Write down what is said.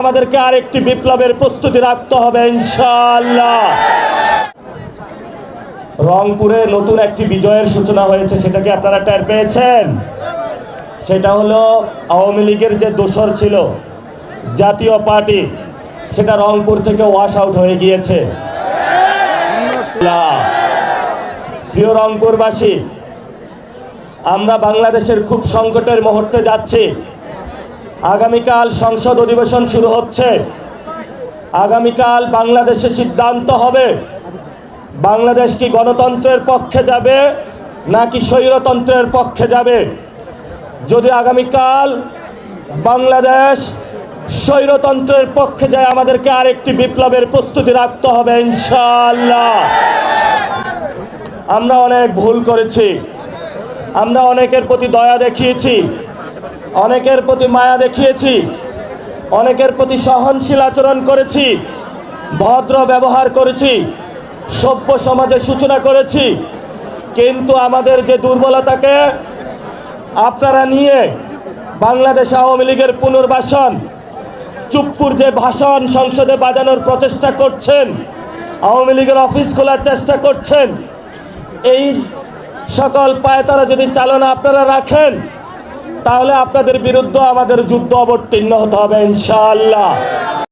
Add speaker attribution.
Speaker 1: আমাদেরকে আরেকটি বিপ্লবের প্রস্তুতি রাখতে হবে ইনশাআল্লাহ। রংপুরে নতুন একটি বিজয়ের সূচনা হয়েছে, সেটা কি আপনারা টের পেয়েছেন? সেটা হলো আওয়ামী লীগের যে দোসর ছিল জাতীয় পার্টি, সেটা রংপুর থেকে ওয়াশ আউট হয়ে গিয়েছে। প্রিয় রংপুরবাসী, আমরা বাংলাদেশের খুব সংকটের মুহূর্তে যাচ্ছি। আগামীকাল সংসদ অধিবেশন শুরু হচ্ছে। আগামীকাল বাংলাদেশে সিদ্ধান্ত হবে বাংলাদেশ কি গণতন্ত্রের পক্ষে যাবে নাকি স্বৈরতন্ত্রের পক্ষে যাবে। যদি আগামীকাল বাংলাদেশ স্বৈরতন্ত্রের পক্ষে যায়, আমাদেরকে আরেকটি বিপ্লবের প্রস্তুতি রাখতে হবে ইনশাআল্লাহ। আমরা অনেক ভুল করেছি, আমরা অনেকের প্রতি দয়া দেখিয়েছি, অনেকের প্রতি মায়া দেখিয়েছি, অনেকের প্রতি সহনশীল আচরণ করেছি, ভদ্র ব্যবহার করেছি, সভ্য সমাজের সূচনা করেছি। কিন্তু আমাদের যে দুর্বলতাকে আপনারা নিয়ে বাংলাদেশ আওয়ামী লীগের পুনর্বাসন, চুপ্পুর যে ভাষণ সংসদে বাজানোর প্রচেষ্টা করছেন, আওয়ামী লীগের অফিস খোলার চেষ্টা করছেন, এই সকল পায়তারা যদি চালনা আপনারা রাখেন, তাহলে আপনাদের বিরুদ্ধে আমাদের যুদ্ধ অবতীর্ণ হতে হবে ইনশাআল্লাহ।